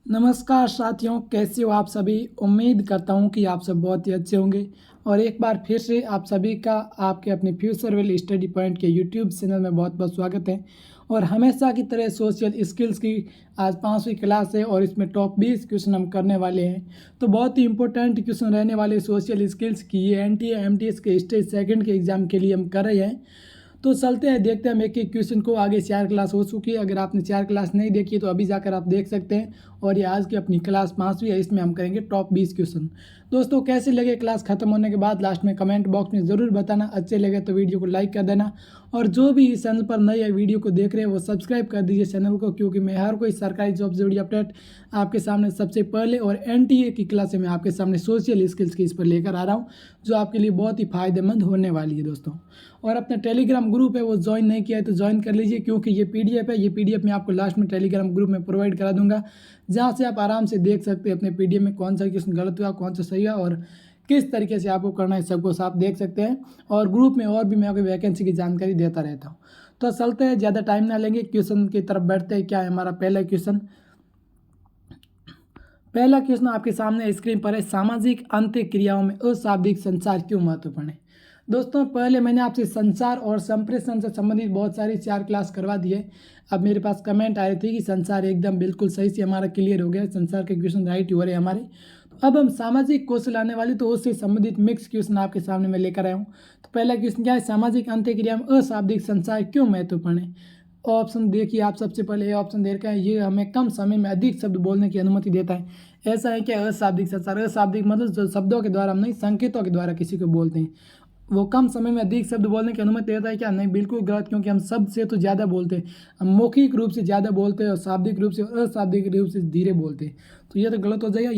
नमस्कार साथियों, कैसे हो आप सभी। उम्मीद करता हूं कि आप सब बहुत ही अच्छे होंगे। और एक बार फिर से आप सभी का आपके अपने फ्यूचर वेल स्टडी पॉइंट के यूट्यूब चैनल में बहुत बहुत स्वागत है। और हमेशा की तरह सोशल स्किल्स की आज 5वीं क्लास है और इसमें टॉप 20 क्वेश्चन हम करने वाले हैं। तो बहुत ही इंपॉर्टेंट क्वेश्चन रहने वाले सोशल स्किल्स की ये एनटीए एमटीएस के स्टेज सेकंड के एग्जाम के लिए हम कर रहे हैं। तो चलते हैं, देखते हैं हम एक एक क्वेश्चन को। आगे 4 क्लास हो चुकी है, अगर आपने 4 क्लास नहीं देखी तो अभी जाकर आप देख सकते हैं। और ये आज की अपनी क्लास 5वीं है, इसमें हम करेंगे टॉप 20 क्वेश्चन। दोस्तों कैसे लगे क्लास खत्म होने के बाद लास्ट में कमेंट बॉक्स में ज़रूर बताना। अच्छे लगे तो वीडियो को लाइक कर देना। और जो भी इस चैनल पर नए वीडियो को देख रहे हैं वो सब्सक्राइब कर दीजिए चैनल को, क्योंकि मैं हर कोई सरकारी जॉब से जुड़ी अपडेट आपके सामने सबसे पहले और एनटीए की क्लास में आपके सामने सोशल स्किल्स की इस पर लेकर आ रहा हूँ, जो आपके लिए बहुत ही फायदेमंद होने वाली है दोस्तों। और अपना टेलीग्राम ग्रुप है वो ज्वाइन नहीं किया है तो ज्वाइन कर लीजिए, क्योंकि ये पीडीएफ है। ये पीडीएफ मैं आपको लास्ट में टेलीग्राम ग्रुप में प्रोवाइड करा दूंगा, जहाँ से आप आराम से देख सकते हैं अपने पीडीएफ में कौन सा क्वेश्चन गलत हुआ, कौन सा सही हुआ और किस तरीके से आपको करना है, सबको आप देख सकते हैं। और ग्रुप में और भी मैं आपको वैकेंसी की जानकारी देता रहता हूँ। तो चलते हैं, ज़्यादा टाइम ना लेंगे, क्वेश्चन की तरफ बढ़ते हैं। क्या है हमारा पहला क्वेश्चन। पहला क्वेश्चन आपके सामने स्क्रीन पर है, सामाजिक अंत्य क्रियाओं में अशाब्दिक संचार क्यों महत्वपूर्ण है। दोस्तों पहले मैंने आपसे संचार और संप्रेषण से संबंधित बहुत सारी 4 क्लास करवा दी है। अब मेरे पास कमेंट आ रही थी कि संचार एकदम बिल्कुल सही से हमारा क्लियर हो गया, संचार के क्वेश्चन राइट हो रहे हैं हमारे। तो अब हम सामाजिक कौशल आने वाले, तो उससे संबंधित मिक्स क्वेश्चन आपके सामने मैं लेकर आया हूँ। तो पहला क्वेश्चन क्या है, सामाजिक अंत्य क्रिया में अशाब्दिक संचार क्यों महत्वपूर्ण है। ऑप्शन देखिए आप, सबसे पहले ये ऑप्शन दे रखा है, ये हमें कम समय में अधिक शब्द बोलने की अनुमति देता है। ऐसा है क्या, अशाब्दिक संचार। अशाब्दिक मतलब जो शब्दों के द्वारा हम नहीं, संकेतों के द्वारा किसी को बोलते हैं, वो कम समय में अधिक शब्द बोलने की अनुमति देता है क्या। नहीं, बिल्कुल गलत, क्योंकि हम शब्द से तो ज़्यादा बोलते हैं, हम मौखिक रूप से ज़्यादा बोलते हैं और शाब्दिक रूप से अशाब्दिक रूप से धीरे बोलते हैं। तो ये तो गलत हो जाएगा।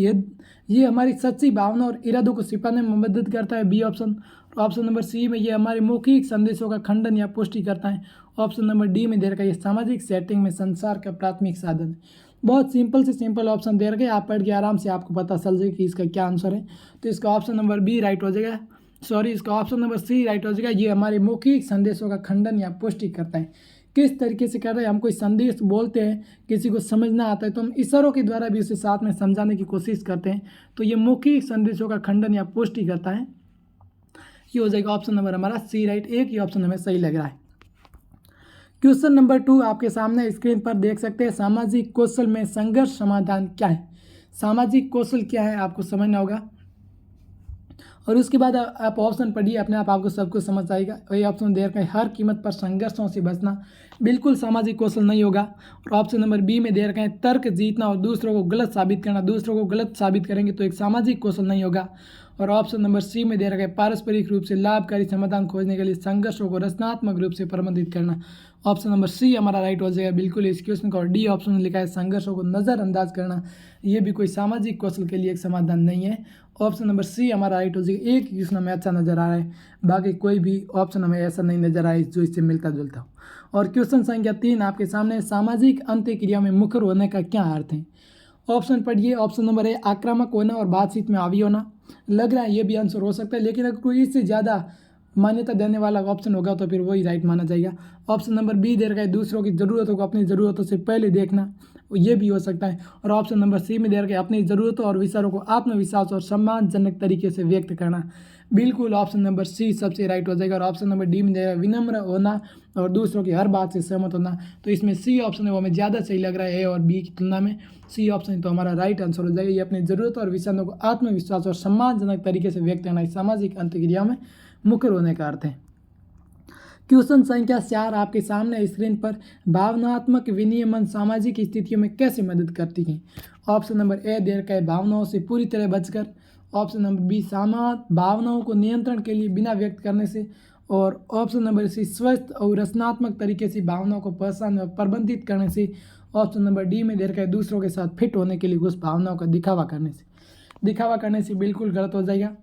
ये हमारी सच्ची भावना और इरादों को छिपाने में मदद करता है, B option. Option number C में ये हमारे मौखिक संदेशों का खंडन या पुष्टि करता है। ऑप्शन नंबर डी में दे रखा है, ये सामाजिक सेटिंग में संचार का प्राथमिक साधन है। बहुत सिंपल से सिंपल ऑप्शन दे रखे, आप पढ़ के आराम से आपको पता चल जाए कि इसका क्या आंसर है। तो इसका ऑप्शन नंबर बी राइट हो जाएगा, सॉरी इसका ऑप्शन नंबर सी राइट हो जाएगा। ये हमारे मौखिक संदेशों का खंडन या पुष्टि करता है। किस तरीके से कर रहे हैं, हम कोई संदेश बोलते हैं, किसी को समझना आता है तो हम इशारों के द्वारा भी उसे साथ में समझाने की कोशिश करते हैं। तो ये मौखिक संदेशों का खंडन या पुष्टि करता है। ये हो जाएगा ऑप्शन नंबर हमारा सी राइट। एक ही ऑप्शन हमें सही लग रहा है। क्वेश्चन नंबर 2 आपके सामने स्क्रीन पर देख सकते हैं, सामाजिक कौशल में संघर्ष समाधान क्या है। सामाजिक कौशल क्या है आपको समझना होगा, और उसके बाद आप ऑप्शन पढ़िए, अपने आप आपको सब कुछ समझ आएगा। वही ऑप्शन दे रखा है, हर कीमत पर संघर्षों से बचना, बिल्कुल सामाजिक कौशल नहीं होगा। और ऑप्शन नंबर बी में दे रखा है, तर्क जीतना और दूसरों को गलत साबित करना, दूसरों को गलत साबित करेंगे तो एक सामाजिक कौशल नहीं होगा। और ऑप्शन नंबर सी में दे रखा है, पारस्परिक रूप से लाभकारी समाधान खोजने के लिए संघर्षों को रचनात्मक रूप से प्रबंधित करना। ऑप्शन नंबर सी हमारा राइट हो जाएगा बिल्कुल इस क्वेश्चन का। और डी ऑप्शन में लिखा है, संघर्षों को नज़रअंदाज करना, ये भी कोई सामाजिक कौशल के लिए एक समाधान नहीं है। ऑप्शन नंबर सी हमारा राइट हो जाएगा। एक क्वेश्चन हमें अच्छा नजर आ रहा है, बाकी कोई भी ऑप्शन हमें ऐसा नहीं नजर आया जो इससे मिलता जुलता हो। और क्वेश्चन संख्या 3 आपके सामने, सामाजिक अंत्य क्रिया में मुखर होने का क्या अर्थ है। ऑप्शन पढ़िए। ऑप्शन नंबर ए, आक्रामक होना और बातचीत में हावी होना। लग रहा है ये भी आंसर हो सकता है, लेकिन अगर कोई इससे ज़्यादा मान्यता देने वाला ऑप्शन होगा तो फिर वही राइट माना जाएगा। ऑप्शन नंबर बी दे रखा है, दूसरों की ज़रूरतों को अपनी ज़रूरतों से पहले देखना, ये भी हो सकता है। और ऑप्शन नंबर सी में दे रखा है, अपनी ज़रूरतों और विचारों को आत्मविश्वास और सम्मानजनक तरीके से व्यक्त करना, बिल्कुल ऑप्शन नंबर सी सबसे राइट हो जाएगा। और ऑप्शन नंबर डी में जाएगा, विनम्र होना और दूसरों की हर बात से सहमत होना। तो इसमें सी ऑप्शन है वो हमें ज़्यादा सही लग रहा है ए और बी की तुलना में। सी ऑप्शन तो हमारा राइट आंसर हो जाएगा। ये अपनी ज़रूरतों और विचारों को आत्मविश्वास और सम्मानजनक तरीके से व्यक्त करना, सामाजिक अंतर्क्रिया में मुखर होने का अर्थ है। क्वेश्चन संख्या 4 आपके सामने स्क्रीन पर, भावनात्मक विनियमन सामाजिक स्थितियों में कैसे मदद करती है। ऑप्शन नंबर ए दे रखा है, भावनाओं से पूरी तरह बचकर। ऑप्शन नंबर बी, भावनाओं को नियंत्रण के लिए बिना व्यक्त करने से। और ऑप्शन नंबर सी, स्वस्थ और रचनात्मक तरीके से भावनाओं को पहचानने और प्रबंधित करने से। ऑप्शन नंबर डी में दे रखा है, दूसरों के साथ फिट होने के लिए उस भावनाओं का दिखावा करने से। दिखावा करने से बिल्कुल गलत हो जाएगा।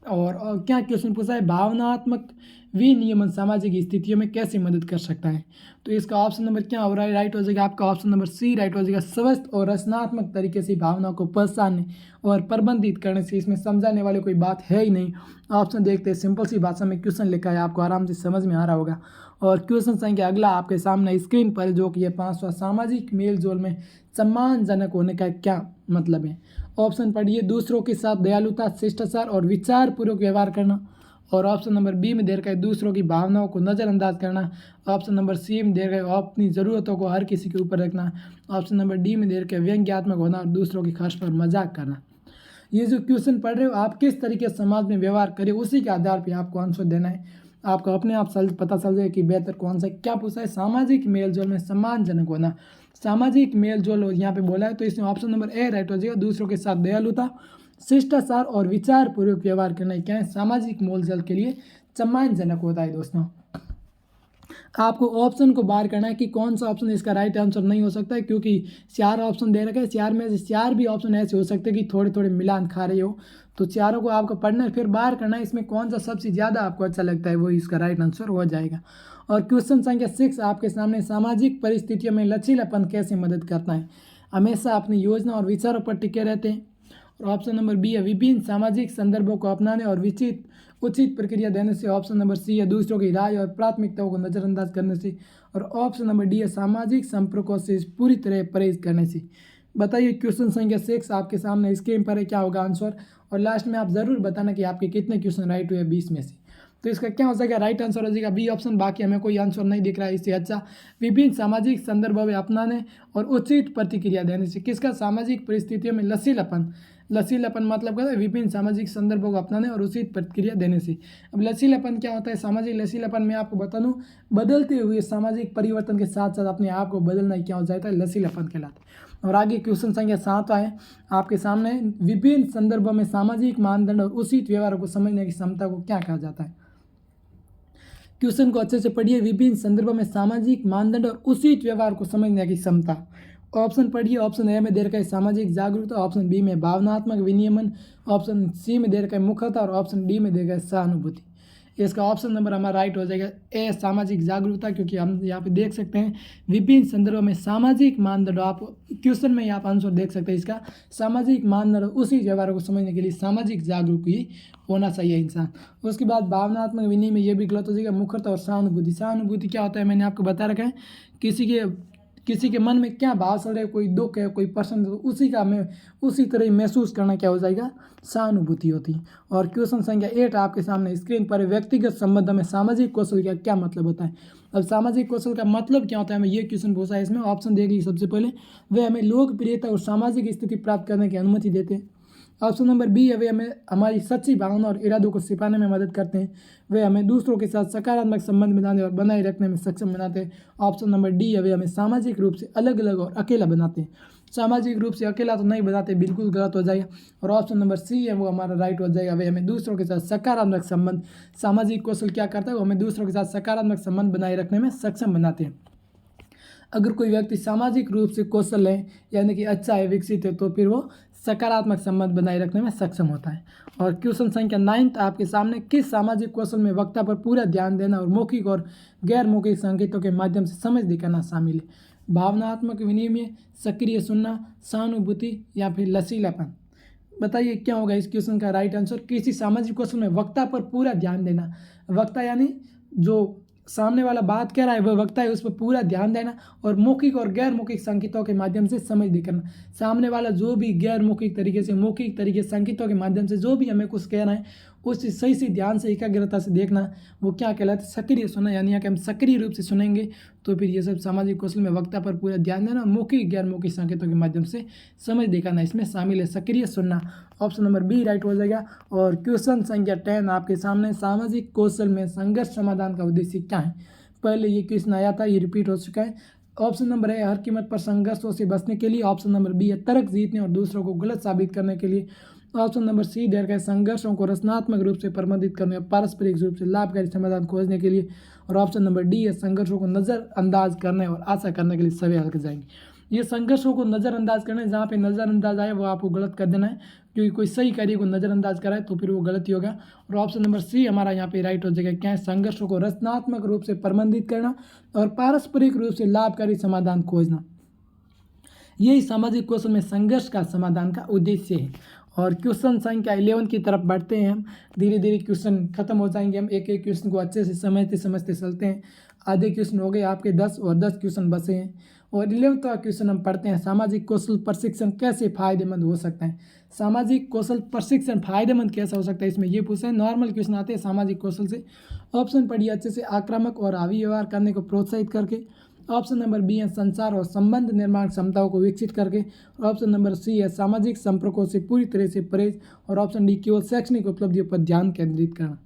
और क्या क्वेश्चन पूछा है, भावनात्मक विनियमन सामाजिक स्थितियों में कैसे मदद कर सकता है। तो इसका ऑप्शन नंबर क्या हो रहा है, राइट हो जाएगा आपका ऑप्शन नंबर सी राइट हो जाएगा। स्वस्थ और रचनात्मक तरीके से भावनाओं को पहचानने और प्रबंधित करने से। इसमें समझाने वाले कोई बात है ही नहीं। ऑप्शन देखते हैं, सिंपल सी भाषा में क्वेश्चन लिखा है, आपको आराम से समझ में आ रहा होगा। और क्वेश्चन संख्या अगला आपके सामने स्क्रीन पर जो कि ये 5वां, सामाजिक मेल जोल में सम्मानजनक होने का क्या मतलब है। ऑप्शन पढ़िए, दूसरों के साथ दयालुता, शिष्टाचार और विचारपूर्वक व्यवहार करना। और ऑप्शन नंबर बी में दे रखा है दूसरों की भावनाओं को नज़रअंदाज करना। ऑप्शन नंबर सी में दे रखा है अपनी ज़रूरतों को हर किसी के ऊपर रखना। ऑप्शन नंबर डी में दे रखा है व्यंग्यात्मक होना और दूसरों की खर्च पर मजाक करना। ये जो क्वेश्चन पढ़ रहे हो आप किस तरीके से समाज में व्यवहार करें उसी के आधार पर आपको आंसर देना है। आपको अपने आप पता चल जाए कि बेहतर कौन सा। क्या पूछा है, सामाजिक मेलजोल में सम्मानजनक होना। सामाजिक मेलजोल यहाँ पे बोला है तो इसमें ऑप्शन नंबर ए राइट हो जाएगा। दूसरों के साथ दयालुता, शिष्टाचार और विचारपूर्वक व्यवहार करना क्या है, सामाजिक मेलजोल के लिए सम्मानजनक होता है। दोस्तों आपको ऑप्शन को बाहर करना है कि कौन सा ऑप्शन इसका राइट आंसर नहीं हो सकता है, क्योंकि 4 ऑप्शन दे रखे हैं। 4 में से 4 भी ऑप्शन ऐसे हो सकते हैं कि थोड़े थोड़े मिलान खा रहे हो, तो चारों को आपको पढ़ना है फिर बाहर करना है इसमें कौन सा सबसे ज़्यादा आपको अच्छा लगता है वो इसका राइट आंसर हो जाएगा। और क्वेश्चन संख्या 6 आपके सामने, सामाजिक परिस्थितियों में लचीलापन कैसे मदद करता है। हमेशा अपनी योजना और विचारों पर टिके रहते हैं। और ऑप्शन नंबर बी है विभिन्न सामाजिक संदर्भों को अपनाने और उचित प्रक्रिया देने से। ऑप्शन नंबर सी है दूसरों की राय और प्राथमिकताओं को नज़रअंदाज करने से। और ऑप्शन नंबर डी है सामाजिक संपर्कों से पूरी तरह परहेज करने से। बताइए क्वेश्चन संख्या 6 आपके सामने स्क्रीन पर है, क्या होगा आंसर। और लास्ट में आप ज़रूर बताना कि आपके कितने क्वेश्चन राइट हुए 20 में से। तो इसका क्या हो जाएगा, राइट आंसर हो जाएगा बी ऑप्शन। बाकी हमें कोई आंसर नहीं दिख रहा है इससे अच्छा, विभिन्न सामाजिक संदर्भों में अपनाने और उचित प्रतिक्रिया देने से। किसका, सामाजिक परिस्थितियों में लचीलापन मतलब क्या है, विभिन्न सामाजिक संदर्भों को अपनाने और उचित प्रतिक्रिया देने से। अब लचीलापन क्या होता है, सामाजिक लचीलापन में आपको बता दूं, बदलते हुए सामाजिक परिवर्तन के साथ साथ अपने आप को बदलना क्या हो जाता है, लचीलापन कहलाता है। और आगे क्वेश्चन संख्या 7 है आपके सामने, विभिन्न संदर्भों में सामाजिक मानदंड और उचित व्यवहार को समझने की क्षमता को क्या कहा जाता है। क्वेश्चन को अच्छे से पढ़िए, विभिन्न संदर्भों में सामाजिक मानदंड और उचित व्यवहार को समझने की क्षमता। ऑप्शन पढ़िए, ऑप्शन ए में दे रखा है सामाजिक जागरूकता, ऑप्शन बी में भावनात्मक विनियमन, ऑप्शन सी में दे रखा है मुखरता और ऑप्शन डी में दे रखा है सहानुभूति। इसका ऑप्शन नंबर हमारा राइट हो जाएगा ए सामाजिक जागरूकता, क्योंकि हम यहाँ पे देख सकते हैं विभिन्न संदर्भों में सामाजिक मानदंड। आप क्वेश्चन में आप आंसर देख सकते हैं इसका, सामाजिक मानदंड उसी व्यवहार को समझने के लिए सामाजिक जागरूक ही होना चाहिए इंसान। उसके बाद भावनात्मक विनिमय ये भी गलत हो जाएगा, मुखरता और सहानुभूति। सहानुभूति क्या होता है मैंने आपको बता रखा है, किसी के मन में क्या भाव चल रहा है, कोई दुख है कोई पसंद है, तो उसी तरह महसूस करना क्या हो जाएगा, सहानुभूति होती है। और क्वेश्चन संख्या 8 आपके सामने स्क्रीन पर, व्यक्तिगत संबंध में सामाजिक कौशल का क्या मतलब होता है। अब सामाजिक कौशल का मतलब क्या होता है, हमें ये क्वेश्चन पूछा है इसमें। ऑप्शन देख लीजिए, सबसे पहले वे हमें लोकप्रियता और सामाजिक स्थिति प्राप्त करने की अनुमति देते हैं। ऑप्शन नंबर बी है वे हमें हमारी सच्ची भावना और इरादों को छिपाने में मदद करते हैं। वे हमें दूसरों के साथ सकारात्मक संबंध बनाने और बनाए रखने में सक्षम बनाते हैं। ऑप्शन नंबर डी है वे हमें सामाजिक रूप से अलग अलग और अकेला बनाते हैं। सामाजिक रूप से अकेला तो नहीं बनाते, बिल्कुल गलत हो जाएगा। और ऑप्शन नंबर सी है वो हमारा राइट हो जाएगा, वे हमें दूसरों के साथ सकारात्मक संबंध, सामाजिक कौशल क्या करता है, वो हमें दूसरों के साथ सकारात्मक संबंध बनाए रखने में सक्षम बनाते हैं। अगर कोई व्यक्ति सामाजिक रूप से कौशल है यानी कि अच्छा है, विकसित है, तो फिर वो सकारात्मक संबंध बनाए रखने में सक्षम होता है। और क्वेश्चन संख्या 9 आपके सामने, किस सामाजिक कौशल में वक्ता पर पूरा ध्यान देना और मौखिक और गैर मौखिक संकेतों के माध्यम से समझ दिखाना शामिल है। भावनात्मक विनिमय, सक्रिय सुनना, सहानुभूति या फिर लचीलापन। बताइए क्या होगा इस क्वेश्चन का राइट आंसर। किसी सामाजिक कौशल में वक्ता पर पूरा ध्यान देना, वक्ता यानी जो सामने वाला बात कह रहा है वह वक्ता है, उस पर पूरा ध्यान देना और मौखिक और गैर मौखिक संकेतों के माध्यम से समझ दिखाना। सामने वाला जो भी गैर मौखिक तरीके से, मौखिक तरीके संकेतों के माध्यम से जो भी हमें कुछ कह रहा है उस सही से ध्यान से एकाग्रता से देखना, वो क्या कहलाता है, सक्रिय सुनना। यानी कि हम सक्रिय रूप से सुनेंगे तो फिर ये सब सामाजिक कौशल में वक्ता पर पूरा ध्यान देना, मौखिक गैर मौखिक संकेतों के माध्यम से समझ दिखाना इसमें शामिल है, सक्रिय सुनना। ऑप्शन नंबर बी राइट हो जाएगा। और क्वेश्चन संख्या 10 आपके सामने, सामाजिक कौशल में संघर्ष समाधान का उद्देश्य क्या है। पहले ये क्वेश्चन आया था, ये रिपीट हो चुका है। ऑप्शन नंबर ए हर कीमत पर संघर्षों से बचने के लिए। ऑप्शन नंबर बी है तर्क जीतने और दूसरों को गलत साबित करने के लिए। ऑप्शन नंबर सी दे रखा है संघर्षों को रचनात्मक रूप से प्रबंधित करने और पारस्परिक रूप से लाभकारी समाधान खोजने के लिए। और ऑप्शन नंबर डी है संघर्षों को नज़रअंदाज करने और आशा करने के लिए सभी हल कर जाएंगे। ये संघर्षों को नज़रअंदाज करना, जहाँ पे नज़रअंदाज आए वो आपको गलत कर देना है, क्योंकि कोई सही कार्य को नज़रअंदाज कराए तो फिर वो गलत ही होगा। और ऑप्शन नंबर सी हमारा यहाँ पे राइट हो जाएगा, क्या है, संघर्षों को रचनात्मक रूप से प्रबंधित करना और पारस्परिक रूप से लाभकारी समाधान खोजना। यही सामाजिक कौशल में संघर्ष का समाधान का उद्देश्य है। और क्वेश्चन संख्या 11 की तरफ बढ़ते हैं हम। धीरे धीरे क्वेश्चन खत्म हो जाएंगे, हम एक एक क्वेश्चन को अच्छे से समझते चलते हैं। आधे क्वेश्चन हो गए आपके 10 और 10 क्वेश्चन बचे हैं। और 11वां क्वेश्चन हम पढ़ते हैं, सामाजिक कौशल प्रशिक्षण कैसे फायदेमंद हो सकता है। सामाजिक कौशल प्रशिक्षण फायदेमंद कैसा हो सकता है, इसमें ये पूछा है। नॉर्मल क्वेश्चन आते हैं सामाजिक कौशल से। ऑप्शन पढ़िए अच्छे से, आक्रामक और हावी व्यवहार करने को प्रोत्साहित करके। ऑप्शन नंबर बी है संचार और संबंध निर्माण क्षमताओं को विकसित करके। और ऑप्शन नंबर सी है सामाजिक संपर्कों से पूरी तरह से परहेज। और ऑप्शन डी केवल शैक्षणिक उपलब्धियों पर ध्यान केंद्रित करना।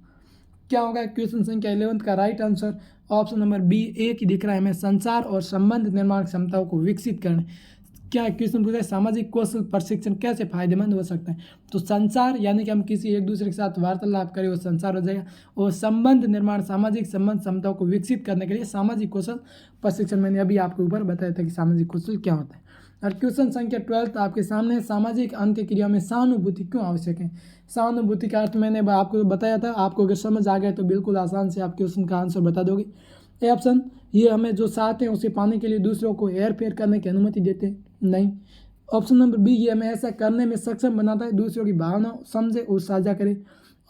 क्या होगा क्वेश्चन संख्या 11 का right answer? Option number B एक ही दिख रहा है हमें, संचार और संबंध निर्माण क्षमताओं को विकसित करना। क्या क्वेश्चन पूछा है, सामाजिक कौशल प्रशिक्षण कैसे फायदेमंद हो सकता है। तो संचार यानी कि हम किसी एक दूसरे के साथ वार्तालाप करें वो संचार हो जाएगा। और संबंध निर्माण, सामाजिक संबंध क्षमताओं को विकसित करने के लिए सामाजिक कौशल प्रशिक्षण, मैंने अभी आपके ऊपर बताया था कि सामाजिक कौशल क्या होता है। और क्वेश्चन संख्या 12 आपके सामने है, सामाजिक अंत्यक्रिया में सहानुभूति क्यों आवश्यक है। सहानुभूति का अर्थ मैंने आपको बताया था, आपको अगर समझ आ गया तो बिल्कुल आसान से आप क्वेश्चन का आंसर बता दोगे। ए ऑप्शन, ये हमें जो चाहते हैं उसे पाने के लिए दूसरों को हेर फेर करने की अनुमति देते हैं, नहीं। ऑप्शन नंबर बी, ये हमें ऐसा करने में सक्षम बनाता है, दूसरों की भावना समझे और साझा करे।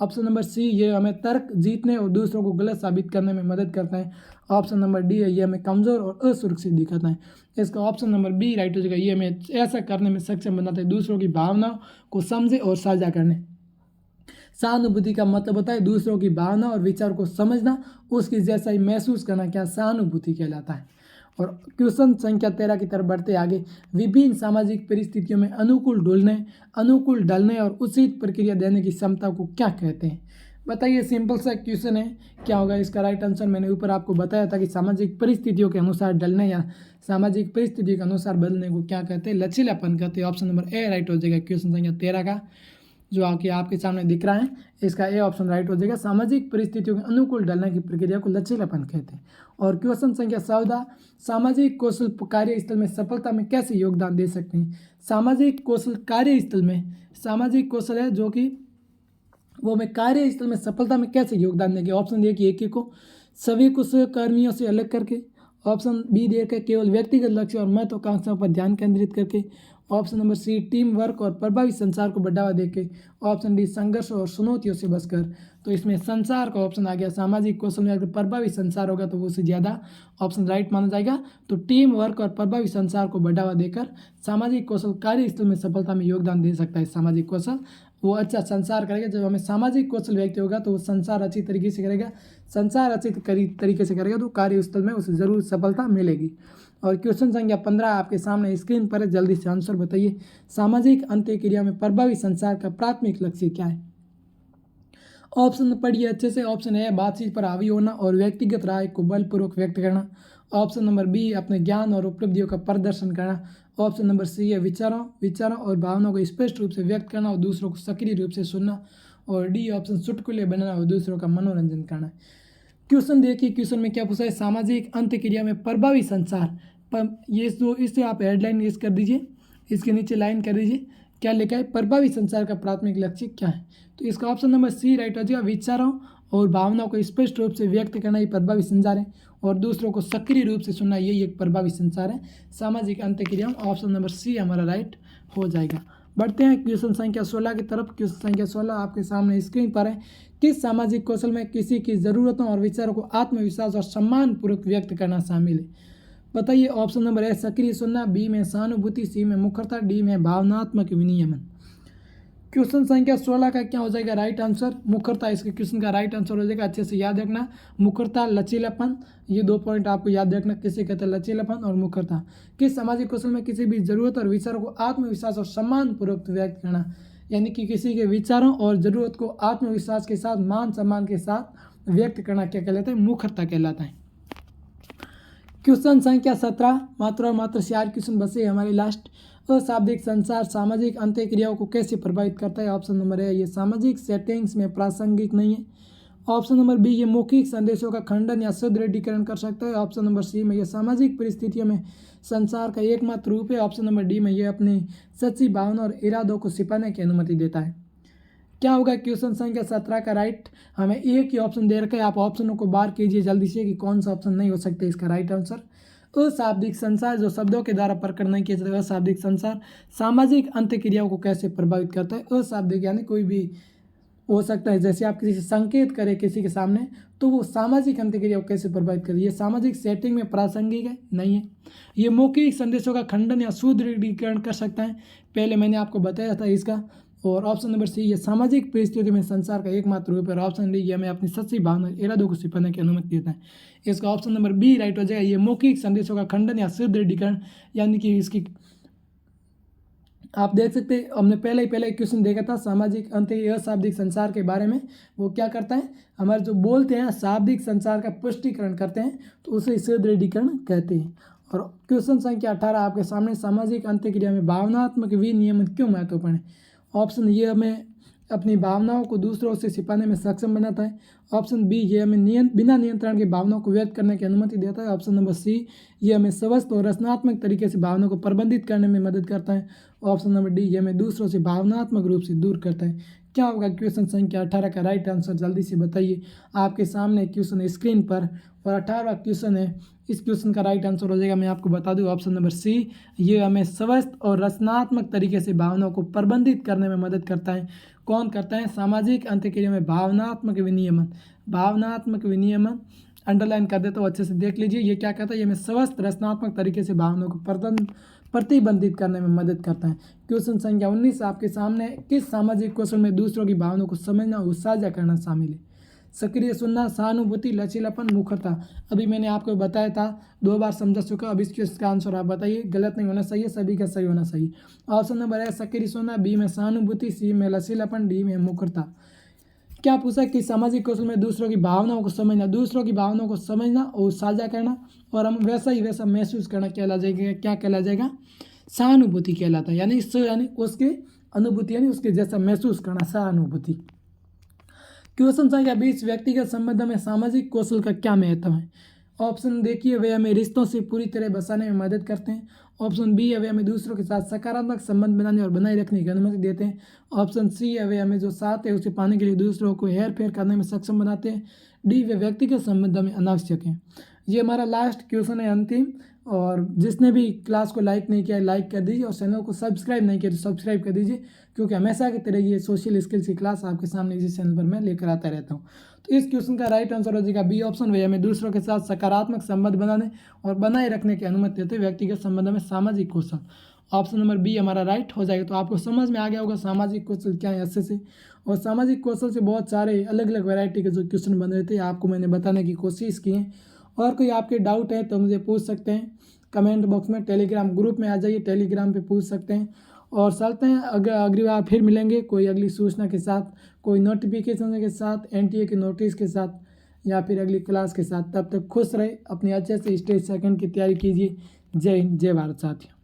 ऑप्शन नंबर सी, ये हमें तर्क जीतने और दूसरों को गलत साबित करने में मदद करता है। ऑप्शन नंबर डी है, ये हमें कमज़ोर और असुरक्षित दिखाता है। इसका ऑप्शन नंबर बी राइट हो जाएगा, ये हमें ऐसा करने में सक्षम बनाता है, दूसरों की भावनाओं को समझे और साझा करने। सहानुभूति का मतलब होता है दूसरों की भावना और विचार को समझना, उसकी जैसा ही महसूस करना, क्या सहानुभूति कहलाता है। और क्वेश्चन संख्या 13 की तरफ बढ़ते आगे, विभिन्न सामाजिक परिस्थितियों में अनुकूल ढलने और उचित प्रक्रिया देने की क्षमता को क्या कहते हैं। बताइए, सिंपल सा क्वेश्चन है, क्या होगा इसका राइट आंसर। मैंने ऊपर आपको बताया था कि सामाजिक परिस्थितियों के अनुसार ढलने या सामाजिक परिस्थितियों के अनुसार बदलने को क्या कहते हैं, लचीलापन कहते हैं। ऑप्शन नंबर ए राइट हो जाएगा क्वेश्चन संख्या 13 का, जो आके आपके सामने दिख रहा है, इसका ए ऑप्शन राइट हो जाएगा। सामाजिक परिस्थितियों के अनुकूल ढलने की प्रक्रिया को लचीलापन कहते हैं। और क्वेश्चन संख्या 14, सामाजिक कौशल कार्यस्थल में सफलता में कैसे योगदान दे सकते हैं। सामाजिक कौशल कार्यस्थल में, सामाजिक कौशल है जो कि वो में कार्यस्थल में सफलता में कैसे योगदान देंगे। ऑप्शन देखिए, एक को सभी को सहकर्मियों से अलग करके। ऑप्शन बी देखा केवल व्यक्तिगत लक्ष्य और महत्वाकांक्षाओं पर ध्यान केंद्रित करके। Option number C, team work और प्रभावी संचार को बढ़ावा देके। ऑप्शन डी, संघर्ष और चुनौतियों से बचकर। तो इसमें संचार का ऑप्शन आ गया। सामाजिक कौशल में अगर प्रभावी संचार होगा तो वो उससे ज़्यादा ऑप्शन राइट माना जाएगा। तो टीम वर्क और प्रभावी संचार को बढ़ावा देकर सामाजिक कौशल कार्यस्थल में सफलता में योगदान दे सकता है। सामाजिक कौशल वो अच्छा संचार करेगा, जब हमें सामाजिक कौशल व्यक्ति होगा तो वो संचार अच्छी तरीके से करेगा, संचार अच्छी तरीके से करेगा तो कार्यस्थल में उसे ज़रूर सफलता मिलेगी। और क्वेश्चन संख्या 15 आपके सामने स्क्रीन पर है, जल्दी से आंसर बताइए। सामाजिक अंत्यक्रिया में प्रभावी संचार का प्राथमिक लक्ष्य क्या है। ऑप्शन पढ़िए अच्छे से। ऑप्शन ए, बातचीत पर हावी होना और व्यक्तिगत राय को बलपूर्वक व्यक्त करना। ऑप्शन नंबर बी, अपने ज्ञान और उपलब्धियों का प्रदर्शन करना। ऑप्शन नंबर सी है विचारों और भावनाओं को स्पष्ट रूप से व्यक्त करना और दूसरों को सक्रिय रूप से सुनना। और डी ऑप्शन, चुटकुले बनाना और दूसरों का मनोरंजन करना। क्वेश्चन देखिए, क्वेश्चन में क्या पूछा है, सामाजिक अंत्यक्रिया में प्रभावी संचार ये जो इससे आप हेडलाइन इस कर दीजिए, इसके नीचे लाइन कर दीजिए, क्या लिखा है, प्रभावी संचार का प्राथमिक लक्ष्य क्या है। तो इसका ऑप्शन नंबर सी राइट हो जाएगा, विचारों और भावनाओं को स्पष्ट रूप से व्यक्त करना ये प्रभावी संचार है, और दूसरों को सक्रिय रूप से सुनना यही एक प्रभावी संचार है। सामाजिक अंत्यक्रिया में ऑप्शन नंबर सी हमारा राइट हो जाएगा। बढ़ते हैं क्वेश्चन संख्या 16 की तरफ। क्वेश्चन संख्या 16 आपके सामने स्क्रीन पर है, किस सामाजिक कौशल में किसी की ज़रूरतों और विचारों को आत्मविश्वास और सम्मानपूर्वक व्यक्त करना शामिल है। बताइए, ऑप्शन नंबर ए, सक्रिय सुनना, बी में सहानुभूति, सी में मुखरता, डी में भावनात्मक विनियमन। क्वेश्चन संख्या 16 का क्या हो जाएगा राइट आंसर, मुखरता इसके क्वेश्चन का राइट आंसर हो जाएगा। अच्छे से याद रखना, मुखरता, लचीलापन, ये 2 पॉइंट आपको याद रखना, किसे कहते हैं लचीलापन और मुखरता। किस सामाजिक कौशल में किसी भी जरूरत और विचारों को आत्मविश्वास और सम्मानपूर्वक व्यक्त करना, यानी कि किसी के विचारों और ज़रूरत को आत्मविश्वास के साथ, मान सम्मान के साथ व्यक्त करना क्या कहलाता है, मुखरता कहलाता है। क्वेश्चन संख्या 17, मात्र 4 क्वेश्चन बचे हमारे लास्ट। अशाब्दिक संचार सामाजिक अंत्यक्रियाओं को कैसे प्रभावित करता है। ऑप्शन नंबर ए, ये सामाजिक सेटिंग्स में प्रासंगिक नहीं है। ऑप्शन नंबर बी, ये मौखिक संदेशों का खंडन या सुदृढ़ीकरण कर सकता है। ऑप्शन नंबर सी में, ये सामाजिक परिस्थितियों में संचार का एकमात्र रूप है। ऑप्शन नंबर डी में, ये अपनी सच्ची भावना और इरादों को छिपाने की अनुमति देता है। क्या होगा क्वेश्चन संख्या 17 का राइट, हमें एक ही ऑप्शन दे रखा है, आप ऑप्शनों को बार कीजिए जल्दी से कि कौन सा ऑप्शन नहीं हो सकता इसका राइट आंसर। अशाब्दिक संचार जो शब्दों के द्वारा प्रकट नहीं किया जाता, अशाब्दिक संचार सामाजिक अंत्यक्रियाओं को कैसे प्रभावित करता है। अशाब्दिक यानी कोई भी हो सकता है, जैसे आप किसी से संकेत करें किसी के सामने, तो वो सामाजिक अंतःक्रिया को कैसे प्रभावित करे, ये सामाजिक सेटिंग में प्रासंगिक है नहीं है। ये मौखिक संदेशों का खंडन या सुदृढ़ीकरण कर सकता है, पहले मैंने आपको बताया था इसका। और ऑप्शन नंबर सी, ये सामाजिक परिस्थितियों में संसार का एकमात्र रूप है। और ऑप्शन डी, ये हमें अपनी सच्ची भावना इरादों को छिपाने की अनुमति देता है। इसका ऑप्शन नंबर बी राइट हो जाएगा, ये मौखिक संदेशों का खंडन या सुदृढ़ीकरण, यानी कि इसकी आप देख सकते हैं, हमने पहले एक क्वेश्चन देखा था सामाजिक अंत अशाब्दिक संचार के बारे में। वो क्या करता है, हमारे जो बोलते हैं शाब्दिक संचार का पुष्टिकरण करते हैं, तो उसे सुदृढ़ीकरण कहते हैं। और क्वेश्चन संख्या 18 आपके सामने, सामाजिक अंतःक्रिया में भावनात्मक विनियमन क्यों महत्वपूर्ण है। ऑप्शन ये हमें अपनी भावनाओं को दूसरों से छिपाने में सक्षम बनाता है। ऑप्शन बी, ये हमें बिना नियंत्रण के भावनाओं को व्यक्त करने की अनुमति देता है। ऑप्शन नंबर सी, ये हमें स्वस्थ और रचनात्मक तरीके से भावनाओं को प्रबंधित करने में मदद करता है। ऑप्शन नंबर डी, ये हमें दूसरों से भावनात्मक रूप से दूर करता है। क्या होगा क्वेश्चन संख्या 18 का राइट आंसर, जल्दी से बताइए। आपके सामने क्वेश्चन है स्क्रीन पर, और 18वां क्वेश्चन है। इस क्वेश्चन का राइट आंसर हो जाएगा, मैं आपको बता दूं, ऑप्शन नंबर सी, ये हमें स्वस्थ और रचनात्मक तरीके से भावनाओं को प्रबंधित करने में मदद करता है। कौन करता है, सामाजिक अंतःक्रिया में भावनात्मक विनियमन। भावनात्मक विनियमन अंडरलाइन कर देता हूँ, अच्छे से देख लीजिए। ये क्या कहता है, ये हमें स्वस्थ रचनात्मक तरीके से भावनाओं को प्रतिबंधित करने में मदद करता है। क्वेश्चन संख्या 19 आपके सामने, किस सामाजिक कौशल में दूसरों की भावनाओं को समझना और साझा करना शामिल है। सक्रिय सुनना, सहानुभूति, लचीलापन, मुखरता। अभी मैंने आपको बताया था, 2 बार समझा चुका। अब इस क्वेश्चन का आंसर आप बताइए, गलत नहीं होना चाहिए, सभी का सही होना चाहिए। ऑप्शन नंबर है सक्रिय सुनना, बी में सहानुभूति, सी में लचीलापन, डी में मुखरता। क्या पूछा कि सामाजिक कौशल में दूसरों की भावनाओं को समझना, दूसरों की भावनाओं को समझना और साझा करना, और हम वैसा ही वैसा महसूस करना कहला जाएगा, क्या कहला जाएगा, सहानुभूति कहलाता है। यानी उसके अनुभूति, यानी उसके जैसा महसूस करना, सहानुभूति। क्वेश्चन संख्या 20, व्यक्तिगत संबंध में सामाजिक कौशल का क्या महत्व है। ऑप्शन देखिए, वे हमें रिश्तों से पूरी तरह बसाने में मदद करते हैं। ऑप्शन बी है, वे हमें दूसरों के साथ सकारात्मक संबंध बनाने और बनाए रखने की अनुमति देते हैं। ऑप्शन सी है, वे हमें जो साथ है उसे पाने के लिए दूसरों को हेर फेर करने में सक्षम बनाते हैं। डी, वे व्यक्तिगत संबंध में अनावश्यक हैं। ये हमारा लास्ट क्वेश्चन है, अंतिम। और जिसने भी क्लास को लाइक नहीं किया है लाइक कर दीजिए, और चैनल को सब्सक्राइब नहीं किया तो सब्सक्राइब कर दीजिए, क्योंकि हमेशा की तरह ये सोशल स्किल्स की क्लास आपके सामने इसी चैनल पर मैं लेकर आता रहता हूँ। तो इस क्वेश्चन का राइट आंसर हो जाएगा बी ऑप्शन, वे हमें दूसरों के साथ सकारात्मक संबंध बनाने और बनाए रखने की अनुमति देते हैं, व्यक्तिगत संबंध में सामाजिक कौशल। ऑप्शन नंबर बी हमारा राइट हो जाएगा। तो आपको समझ में आ गया होगा सामाजिक कौशल क्या है अच्छे से। और सामाजिक कौशल से बहुत सारे अलग अलग वैरायटी के जो क्वेश्चन बन रहे थे, आपको मैंने बताने की कोशिश की है। और कोई आपके डाउट है तो मुझे पूछ सकते हैं कमेंट बॉक्स में, टेलीग्राम ग्रुप में आ जाइए, टेलीग्राम पे पूछ सकते हैं। और चलते हैं, अगली बार फिर मिलेंगे कोई अगली सूचना के साथ, कोई नोटिफिकेशन के साथ, एनटीए के नोटिस के साथ, या फिर अगली क्लास के साथ। तब तक खुश रहे, अपनी अच्छे से स्टेज सेकंड की तैयारी कीजिए। जय हिंद, जय भारत साथियों।